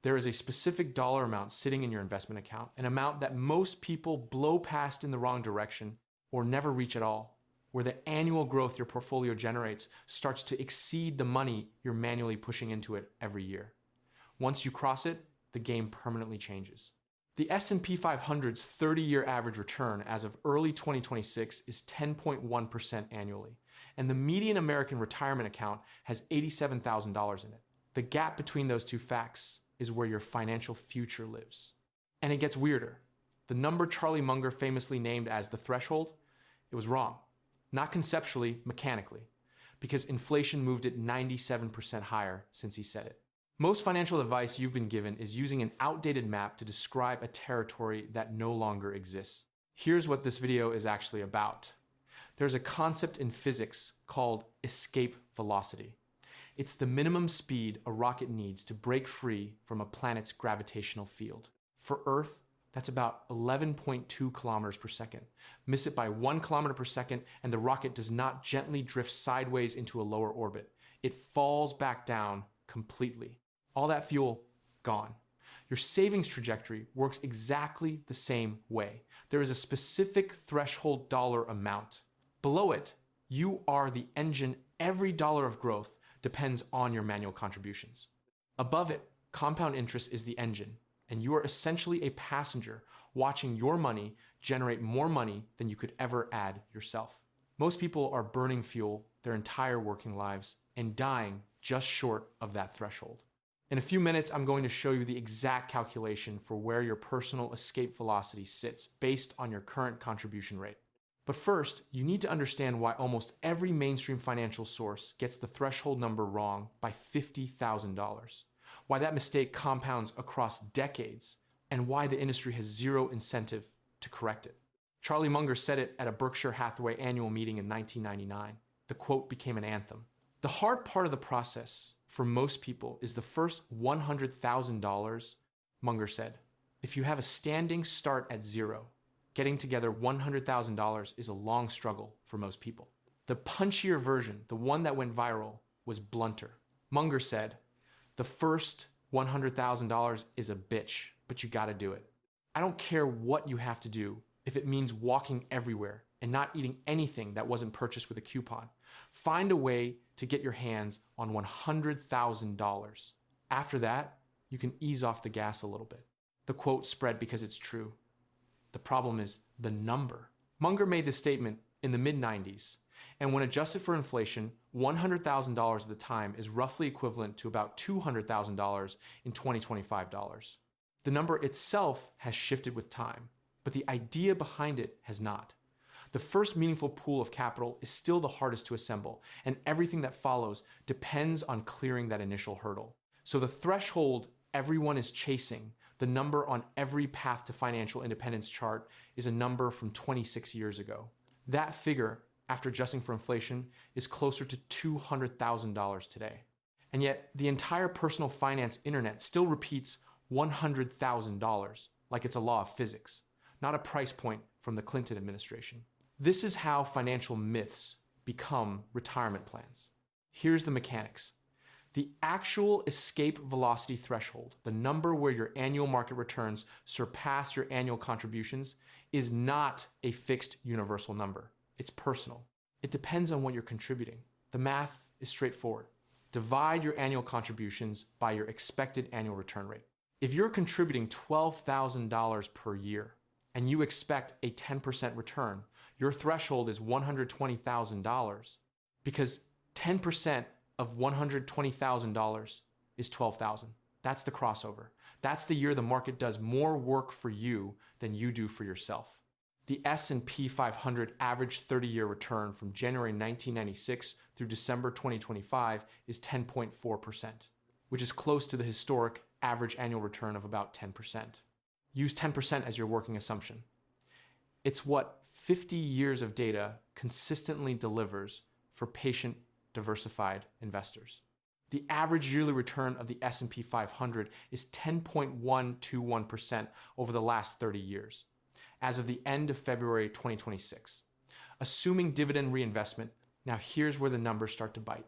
There is a specific dollar amount sitting in your investment account, an amount that most people blow past in the wrong direction or never reach at all, where the annual growth your portfolio generates starts to exceed the money you're manually pushing into it every year. Once you cross it, the game permanently changes. The S&P 500's 30-year average return as of early 2026 is 10.1% annually, and the median American retirement account has $87,000 in it. The gap between those two facts is where your financial future lives. And it gets weirder. The number Charlie Munger famously named as the threshold, it was wrong. Not conceptually, mechanically, because inflation moved it 97% higher since he said it. Most financial advice you've been given is using an outdated map to describe a territory that no longer exists. Here's what this video is actually about. There's a concept in physics called escape velocity. It's the minimum speed a rocket needs to break free from a planet's gravitational field. For Earth, that's about 11.2 kilometers per second. Miss it by 1 kilometer per second, and the rocket does not gently drift sideways into a lower orbit. It falls back down completely. All that fuel, gone. Your savings trajectory works exactly the same way. There is a specific threshold dollar amount. Below it, you are the engine. Every dollar of growth depends on your manual contributions. Above it, compound interest is the engine, and you are essentially a passenger watching your money generate more money than you could ever add yourself. Most people are burning fuel their entire working lives and dying just short of that threshold. In a few minutes, I'm going to show you the exact calculation for where your personal escape velocity sits based on your current contribution rate. But first, you need to understand why almost every mainstream financial source gets the threshold number wrong by $50,000, why that mistake compounds across decades, and why the industry has zero incentive to correct it. Charlie Munger said it at a Berkshire Hathaway annual meeting in 1999. The quote became an anthem. The hard part of the process for most people is the first $100,000, Munger said. If you have a standing start at zero, getting together $100,000 is a long struggle for most people. The punchier version, the one that went viral, was blunter. Munger said, the first $100,000 is a bitch, but you gotta do it. I don't care what you have to do if it means walking everywhere and not eating anything that wasn't purchased with a coupon. Find a way to get your hands on $100,000. After that, you can ease off the gas a little bit. The quote spread because it's true. The problem is the number. Munger made this statement in the mid-90s, and when adjusted for inflation, $100,000 at the time is roughly equivalent to about $200,000 in 2025 dollars. The number itself has shifted with time, but the idea behind it has not. The first meaningful pool of capital is still the hardest to assemble, and everything that follows depends on clearing that initial hurdle. So the threshold everyone is chasing, the number on every path to financial independence chart, is a number from 26 years ago. That figure, after adjusting for inflation, is closer to $200,000 today. And yet, the entire personal finance internet still repeats $100,000 like it's a law of physics, not a price point from the Clinton administration. This is how financial myths become retirement plans. Here's the mechanics. The actual escape velocity threshold, the number where your annual market returns surpass your annual contributions, is not a fixed universal number. It's personal. It depends on what you're contributing. The math is straightforward. Divide your annual contributions by your expected annual return rate. If you're contributing $12,000 per year and you expect a 10% return, your threshold is $120,000 because 10% of $120,000 is $12,000. That's the crossover. That's the year the market does more work for you than you do for yourself. The S&P 500 average 30-year return from January 1996 through December 2025 is 10.4%, which is close to the historic average annual return of about 10%. Use 10% as your working assumption. It's what 50 years of data consistently delivers for patient, diversified investors. The average yearly return of the S&P 500 is 10.121% over the last 30 years, as of the end of February 2026. Assuming dividend reinvestment, now here's where the numbers start to bite.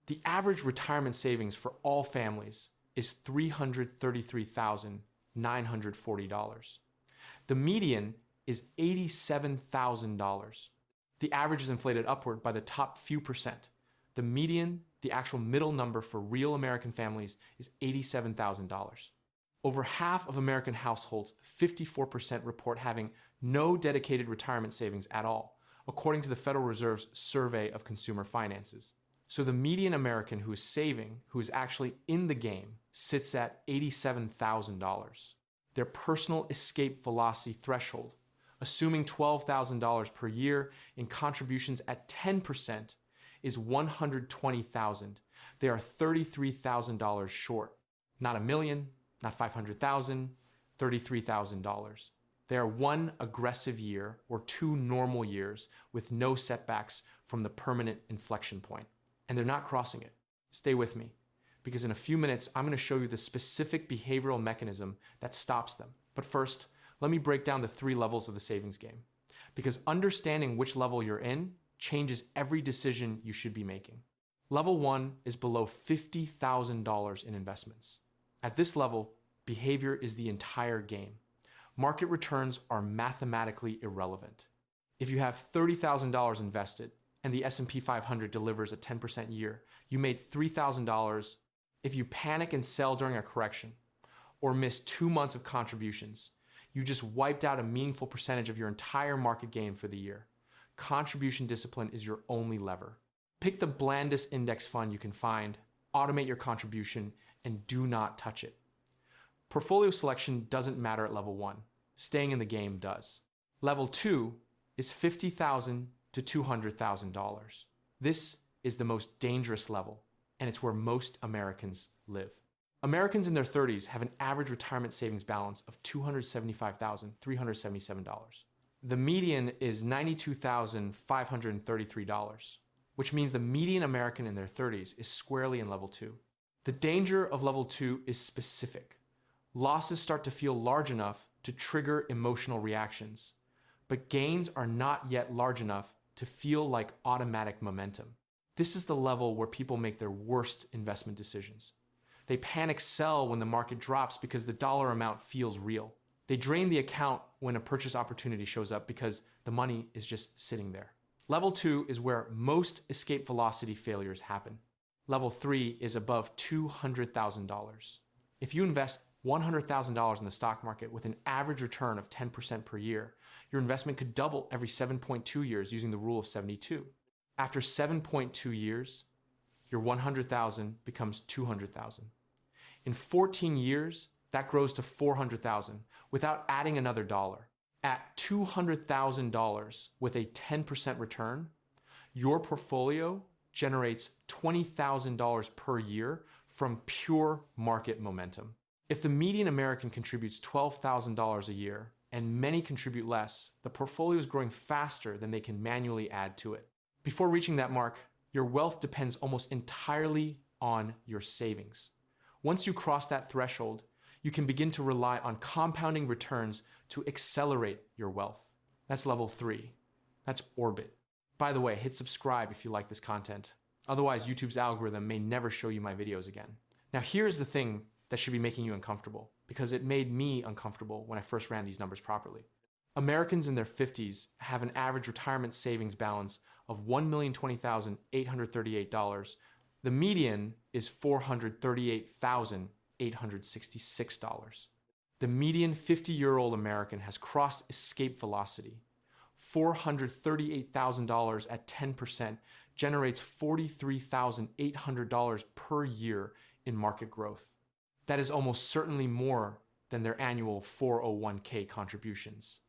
The average retirement savings for all families is $333,940. The median is $87,000. The average is inflated upward by the top few percent. The median, the actual middle number for real American families, is $87,000. Over half of American households, 54%, report having no dedicated retirement savings at all, according to the Federal Reserve's Survey of Consumer Finances. So the median American who is saving, who is actually in the game, sits at $87,000. Their personal escape velocity threshold, assuming $12,000 per year in contributions at 10%, is $120,000. They are $33,000 short. Not a million, not $500,000, $33,000. They are one aggressive year or two normal years with no setbacks from the permanent inflection point. And they're not crossing it. Stay with me, because in a few minutes, I'm going to show you the specific behavioral mechanism that stops them. But first, let me break down the three levels of the savings game, because understanding which level you're in changes every decision you should be making. Level 1 is below $50,000 in investments. At this level, behavior is the entire game. Market returns are mathematically irrelevant. If you have $30,000 invested and the S&P 500 delivers a 10% year, you made $3,000. If you panic and sell during a correction or miss 2 months of contributions, you just wiped out a meaningful percentage of your entire market gain for the year. Contribution discipline is your only lever. Pick the blandest index fund you can find, automate your contribution, and do not touch it. Portfolio selection doesn't matter at level 1. Staying in the game does. Level 2 is $50,000 to $200,000. This is the most dangerous level, and it's where most Americans live. Americans in their 30s have an average retirement savings balance of $275,377. The median is $92,533, which means the median American in their 30s is squarely in level 2. The danger of level 2 is specific. Losses start to feel large enough to trigger emotional reactions, but gains are not yet large enough to feel like automatic momentum. This is the level where people make their worst investment decisions. They panic sell when the market drops because the dollar amount feels real. They drain the account when a purchase opportunity shows up because the money is just sitting there. Level 2 is where most escape velocity failures happen. Level 3 is above $200,000. If you invest $100,000 in the stock market with an average return of 10% per year, your investment could double every 7.2 years using the rule of 72. After 7.2 years, your $100,000 becomes $200,000. In 14 years, that grows to $400,000 without adding another dollar. At $200,000 with a 10% return, your portfolio generates $20,000 per year from pure market momentum. If the median American contributes $12,000 a year and many contribute less, the portfolio is growing faster than they can manually add to it. Before reaching that mark, your wealth depends almost entirely on your savings. Once you cross that threshold, you can begin to rely on compounding returns to accelerate your wealth. That's level 3. That's orbit. By the way, hit subscribe if you like this content. Otherwise, YouTube's algorithm may never show you my videos again. Now, here's the thing that should be making you uncomfortable, because it made me uncomfortable when I first ran these numbers properly. Americans in their 50s have an average retirement savings balance of $1,020,838. The median is $438,866. The median 50-year-old American has crossed escape velocity. $438,000 at 10% generates $43,800 per year in market growth. That is almost certainly more than their annual 401k contributions.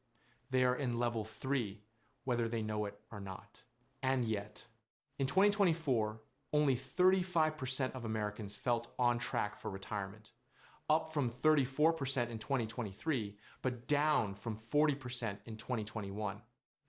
They are in level 3, whether they know it or not. And yet, in 2024, only 35% of Americans felt on track for retirement, up from 34% in 2023, but down from 40% in 2021.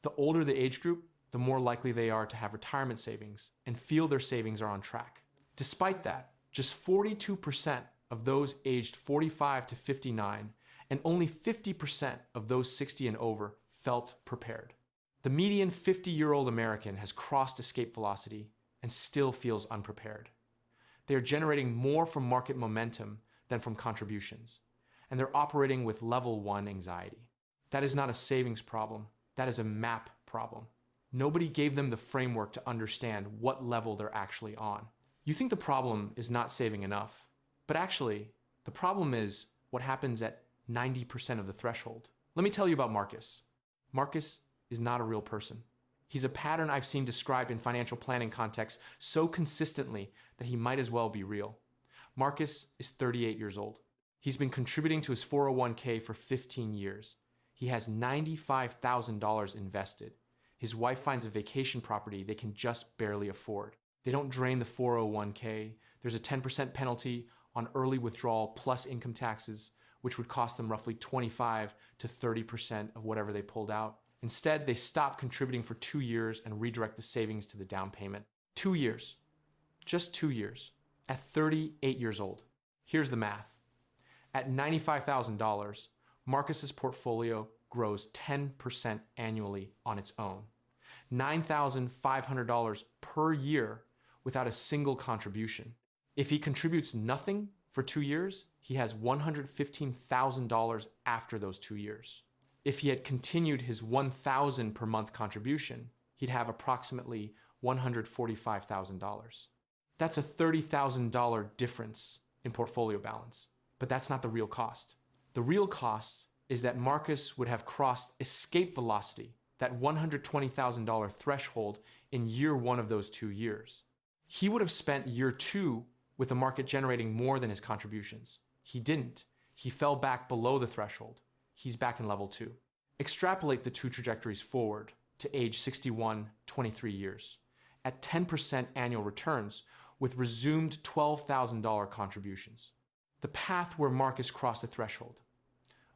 The older the age group, the more likely they are to have retirement savings and feel their savings are on track. Despite that, just 42% of those aged 45 to 59 and only 50% of those 60 and over felt prepared. The median 50-year-old American has crossed escape velocity and still feels unprepared. They are generating more from market momentum than from contributions. And they're operating with level 1 anxiety. That is not a savings problem. That is a map problem. Nobody gave them the framework to understand what level they're actually on. You think the problem is not saving enough, but actually, the problem is what happens at 90% of the threshold. Let me tell you about Marcus. Marcus is not a real person. He's a pattern I've seen described in financial planning contexts so consistently that he might as well be real. Marcus is 38 years old. He's been contributing to his 401k for 15 years. He has $95,000 invested. His wife finds a vacation property they can just barely afford. They don't drain the 401k. There's a 10% penalty on early withdrawal plus income taxes, which would cost them roughly 25 to 30% of whatever they pulled out. Instead, they stop contributing for 2 years and redirect the savings to the down payment. 2 years. Just 2 years. At 38 years old. Here's the math. At $95,000, Marcus's portfolio grows 10% annually on its own. $9,500 per year without a single contribution. If he contributes nothing for 2 years, he has $115,000 after those 2 years. If he had continued his $1,000 per month contribution, he'd have approximately $145,000. That's a $30,000 difference in portfolio balance, but that's not the real cost. The real cost is that Marcus would have crossed escape velocity, that $120,000 threshold, in year 1 of those 2 years. He would have spent year 2 with the market generating more than his contributions. He didn't. He fell back below the threshold. He's back in level 2. Extrapolate the 2 trajectories forward to age 61, 23 years, at 10% annual returns with resumed $12,000 contributions. The path where Marcus crossed the threshold,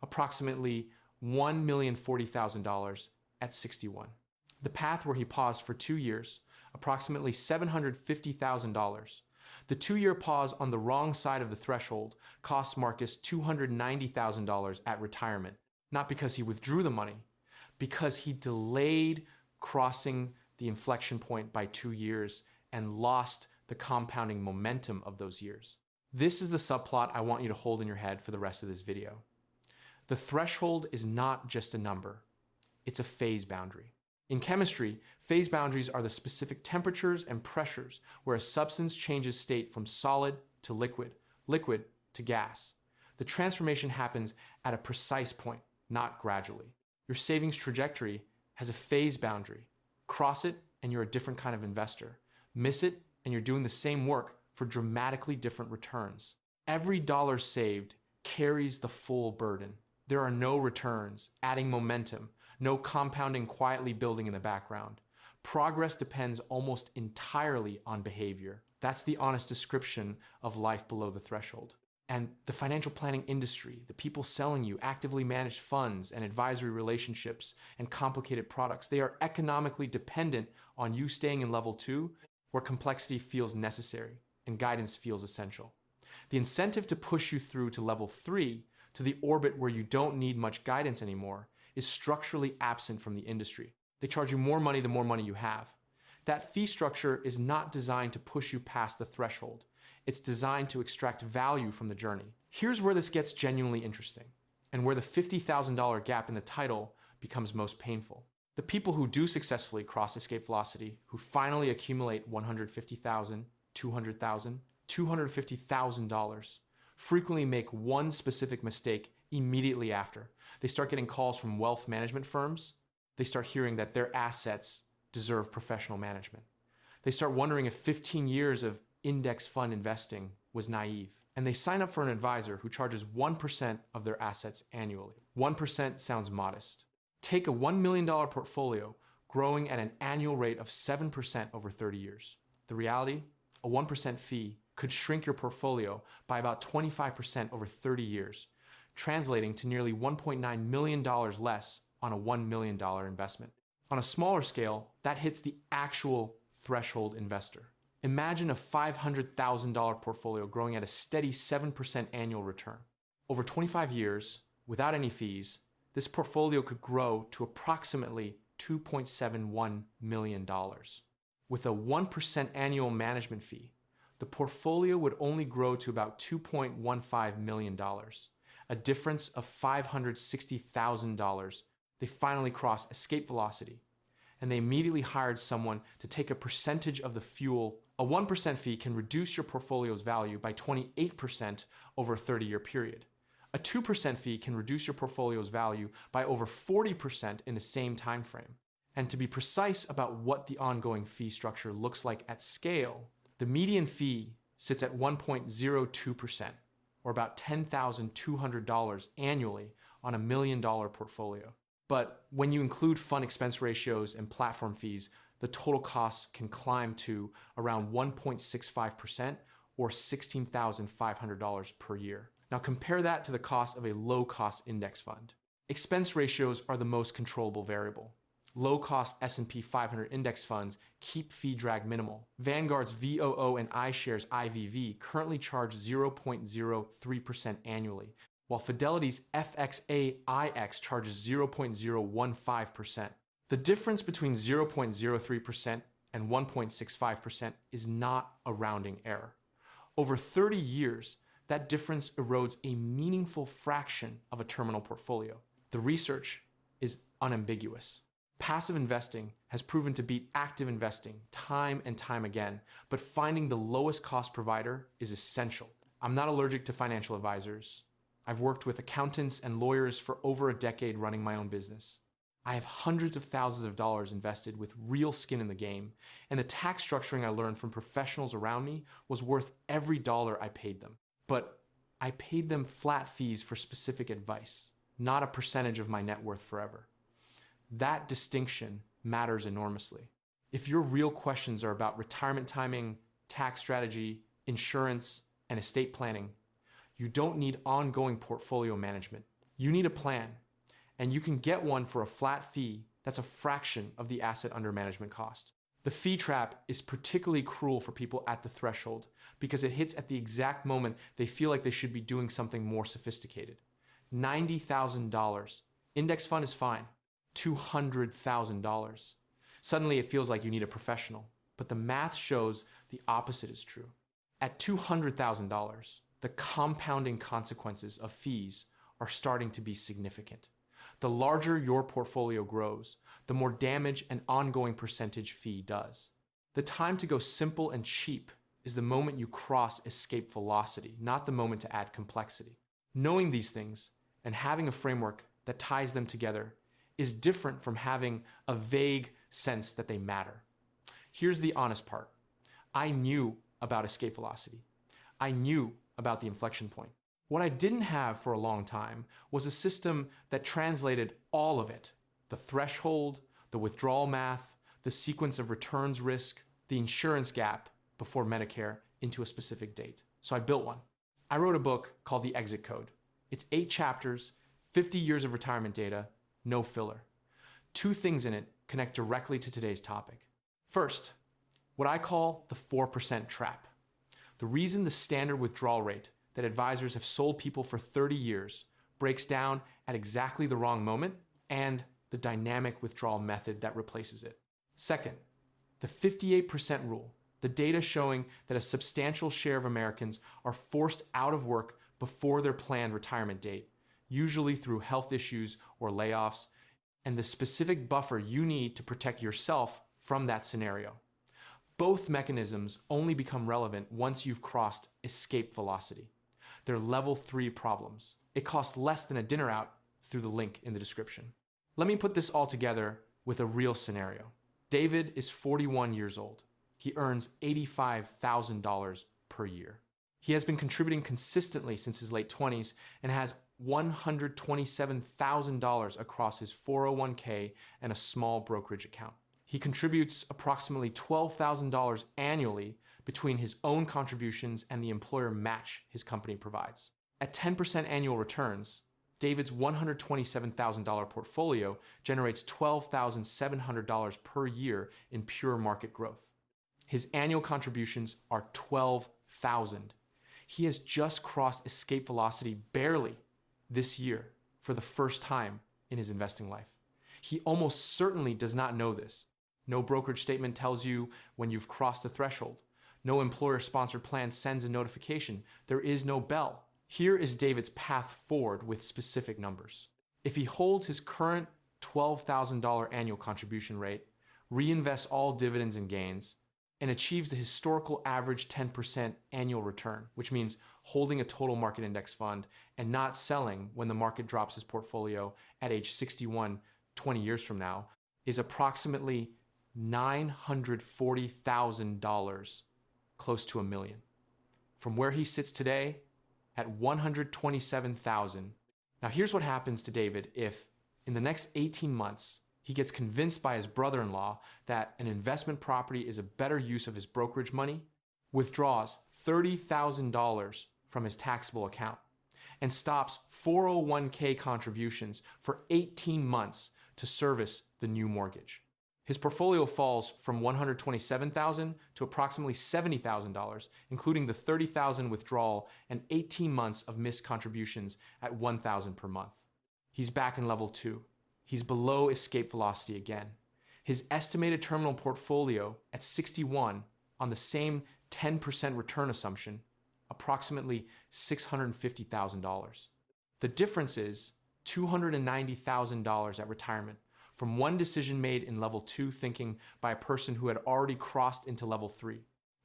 approximately $1,040,000 at 61. The path where he paused for 2 years, approximately $750,000. The 2-year pause on the wrong side of the threshold cost Marcus $290,000 at retirement, not because he withdrew the money, because he delayed crossing the inflection point by 2 years and lost the compounding momentum of those years. This is the subplot I want you to hold in your head for the rest of this video. The threshold is not just a number, it's a phase boundary. In chemistry, phase boundaries are the specific temperatures and pressures where a substance changes state from solid to liquid, liquid to gas. The transformation happens at a precise point, not gradually. Your savings trajectory has a phase boundary. Cross it and you're a different kind of investor. Miss it and you're doing the same work for dramatically different returns. Every dollar saved carries the full burden. There are no returns, adding momentum, no compounding quietly building in the background. Progress depends almost entirely on behavior. That's the honest description of life below the threshold. And the financial planning industry, the people selling you actively managed funds and advisory relationships and complicated products, they are economically dependent on you staying in level 2, where complexity feels necessary and guidance feels essential. The incentive to push you through to level 3, to the orbit where you don't need much guidance anymore, is structurally absent from the industry. They charge you more money the more money you have. That fee structure is not designed to push you past the threshold. It's designed to extract value from the journey. Here's where this gets genuinely interesting, and where the $50,000 gap in the title becomes most painful. The people who do successfully cross escape velocity, who finally accumulate $150,000, $200,000, $250,000, frequently make one specific mistake immediately after. They start getting calls from wealth management firms. They start hearing that their assets deserve professional management. They start wondering if 15 years of index fund investing was naive. And they sign up for an advisor who charges 1% of their assets annually. 1% sounds modest. Take a $1 million portfolio growing at an annual rate of 7% over 30 years. The reality? A 1% fee could shrink your portfolio by about 25% over 30 years, translating to nearly $1.9 million less on a $1 million investment. On a smaller scale, that hits the actual threshold investor. Imagine a $500,000 portfolio growing at a steady 7% annual return. Over 25 years, without any fees, this portfolio could grow to approximately $2.71 million. With a 1% annual management fee, the portfolio would only grow to about $2.15 million, a difference of $560,000. They finally crossed escape velocity, and they immediately hired someone to take a percentage of the fuel. A 1% fee can reduce your portfolio's value by 28% over a 30-year period. A 2% fee can reduce your portfolio's value by over 40% in the same time frame. And to be precise about what the ongoing fee structure looks like at scale, the median fee sits at 1.02%, or about $10,200 annually on $1 million portfolio. But when you include fund expense ratios and platform fees, the total cost can climb to around 1.65% or $16,500 per year. Now compare that to the cost of a low-cost index fund. Expense ratios are the most controllable variable. Low-cost S&P 500 index funds keep fee drag minimal. Vanguard's VOO and iShares IVV currently charge 0.03% annually, while Fidelity's FXAIX charges 0.015%. The difference between 0.03% and 1.65% is not a rounding error. Over 30 years, that difference erodes a meaningful fraction of a terminal portfolio. The research is unambiguous. Passive investing has proven to beat active investing time and time again, but finding the lowest cost provider is essential. I'm not allergic to financial advisors. I've worked with accountants and lawyers for over a decade running my own business. I have hundreds of thousands of dollars invested with real skin in the game, and the tax structuring I learned from professionals around me was worth every dollar I paid them. But I paid them flat fees for specific advice, not a percentage of my net worth forever. That distinction matters enormously. If your real questions are about retirement timing, tax strategy, insurance, and estate planning, you don't need ongoing portfolio management. You need a plan, and you can get one for a flat fee that's a fraction of the asset under management cost. The fee trap is particularly cruel for people at the threshold because it hits at the exact moment they feel like they should be doing something more sophisticated. $90,000. Index fund is fine. $200,000. Suddenly it feels like you need a professional, but the math shows the opposite is true. At $200,000, the compounding consequences of fees are starting to be significant. The larger your portfolio grows, the more damage an ongoing percentage fee does. The time to go simple and cheap is the moment you cross escape velocity, not the moment to add complexity. Knowing these things and having a framework that ties them together is different from having a vague sense that they matter. Here's the honest part. I knew about escape velocity. I knew about the inflection point. What I didn't have for a long time was a system that translated all of it, the threshold, the withdrawal math, the sequence of returns risk, the insurance gap before Medicare, into a specific date. So I built one. I wrote a book called The Exit Code. It's 8 chapters, 50 years of retirement data, no filler. 2 things in it connect directly to today's topic. First, what I call the 4% trap. The reason the standard withdrawal rate that advisors have sold people for 30 years breaks down at exactly the wrong moment, and the dynamic withdrawal method that replaces it. Second, the 58% rule, the data showing that a substantial share of Americans are forced out of work before their planned retirement date, usually through health issues or layoffs, and the specific buffer you need to protect yourself from that scenario. Both mechanisms only become relevant once you've crossed escape velocity. They're level 3 problems. It costs less than a dinner out through the link in the description. Let me put this all together with a real scenario. David is 41 years old. He earns $85,000 per year. He has been contributing consistently since his late 20s and has $127,000 across his 401k and a small brokerage account. He contributes approximately $12,000 annually between his own contributions and the employer match his company provides. At 10% annual returns, David's $127,000 portfolio generates $12,700 per year in pure market growth. His annual contributions are $12,000. He has just crossed escape velocity barely this year for the first time in his investing life. He almost certainly does not know this. No brokerage statement tells you when you've crossed the threshold. No employer-sponsored plan sends a notification. There is no bell. Here is David's path forward with specific numbers. If he holds his current $12,000 annual contribution rate, reinvests all dividends and gains, and achieves the historical average 10% annual return, which means holding a total market index fund and not selling when the market drops his portfolio at age 61, 20 years from now, is approximately $940,000, close to $1 million. From where he sits today at $127,000. Now here's what happens to David if in the next 18 months, he gets convinced by his brother-in-law that an investment property is a better use of his brokerage money, withdraws $30,000 from his taxable account, and stops 401k contributions for 18 months to service the new mortgage. His portfolio falls from $127,000 to approximately $70,000, including the $30,000 withdrawal and 18 months of missed contributions at $1,000 per month. He's back in level 2. He's below escape velocity again. His estimated terminal portfolio at 61 on the same 10% return assumption, approximately $650,000. The difference is $290,000 at retirement from one decision made in level 2 thinking by a person who had already crossed into level 3.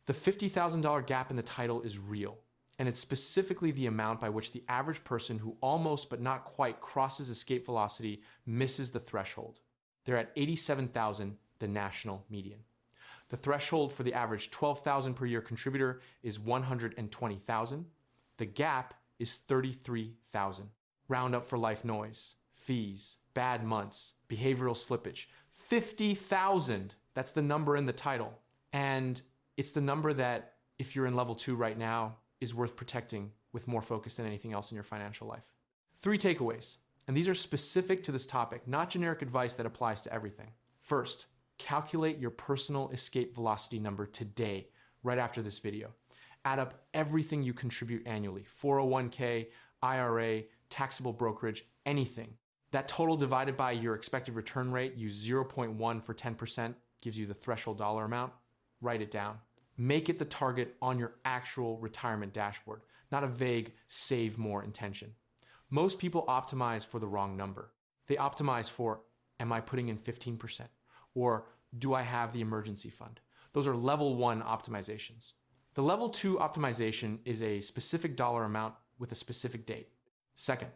The $50,000 gap in the title is real, and it's specifically the amount by which the average person who almost but not quite crosses escape velocity misses the threshold. They're at 87,000, the national median. The threshold for the average 12,000 per year contributor is 120,000. The gap is 33,000. Round up for life noise, fees, bad months, behavioral slippage. 50,000, that's the number in the title. And it's the number that, if you're in level 2 right now, is worth protecting with more focus than anything else in your financial life. 3 takeaways, and these are specific to this topic, not generic advice that applies to everything. First, calculate your personal escape velocity number today, right after this video. Add up everything you contribute annually, 401k, IRA, taxable brokerage, anything. That total divided by your expected return rate, use 0.1 for 10%, gives you the threshold dollar amount. Write it down. Make it the target on your actual retirement dashboard, not a vague save more intention. Most people optimize for the wrong number. They optimize for, am I putting in 15%? Or do I have the emergency fund? Those are level 1 optimizations. The level 2 optimization is a specific dollar amount with a specific date. Second,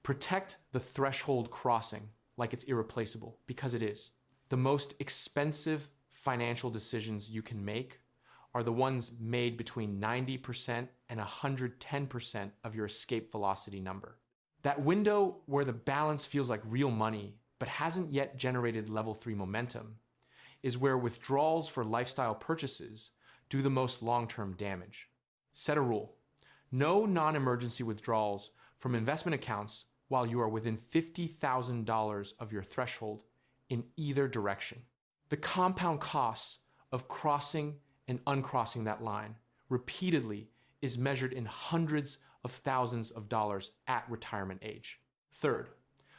protect the threshold crossing like it's irreplaceable, because it is. The most expensive financial decisions you can make are the ones made between 90% and 110% of your escape velocity number. That window where the balance feels like real money but hasn't yet generated level 3 momentum is where withdrawals for lifestyle purchases do the most long-term damage. Set a rule. No non-emergency withdrawals from investment accounts while you are within $50,000 of your threshold in either direction. The compound costs of crossing and uncrossing that line repeatedly is measured in hundreds of thousands of dollars at retirement age. Third,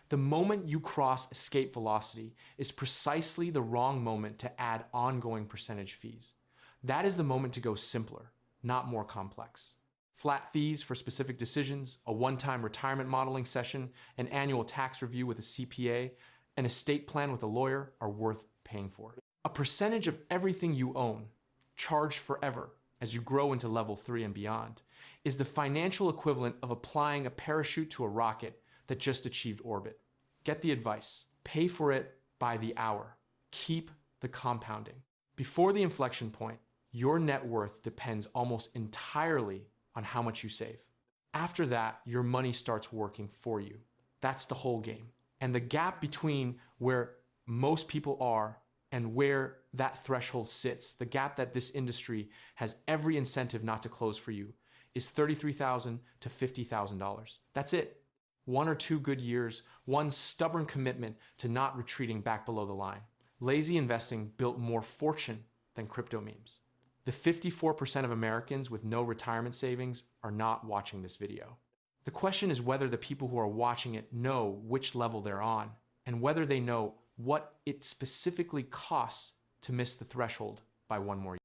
the moment you cross escape velocity is precisely the wrong moment to add ongoing percentage fees. That is the moment to go simpler, not more complex. Flat fees for specific decisions, a one-time retirement modeling session, an annual tax review with a CPA, an estate plan with a lawyer are worth paying for. A percentage of everything you own, charged forever as you grow into level 3 and beyond, is the financial equivalent of applying a parachute to a rocket that just achieved orbit. Get the advice. Pay for it by the hour. Keep the compounding. Before the inflection point, your net worth depends almost entirely on how much you save. After that, your money starts working for you. That's the whole game. And the gap between where most people are and where that threshold sits, the gap that this industry has every incentive not to close for you, is $33,000 to $50,000. That's it. 1 or 2 good years, one stubborn commitment to not retreating back below the line. Lazy investing built more fortune than crypto memes. The 54% of Americans with no retirement savings are not watching this video. The question is whether the people who are watching it know which level they're on, and whether they know what it specifically costs to miss the threshold by 1 more year.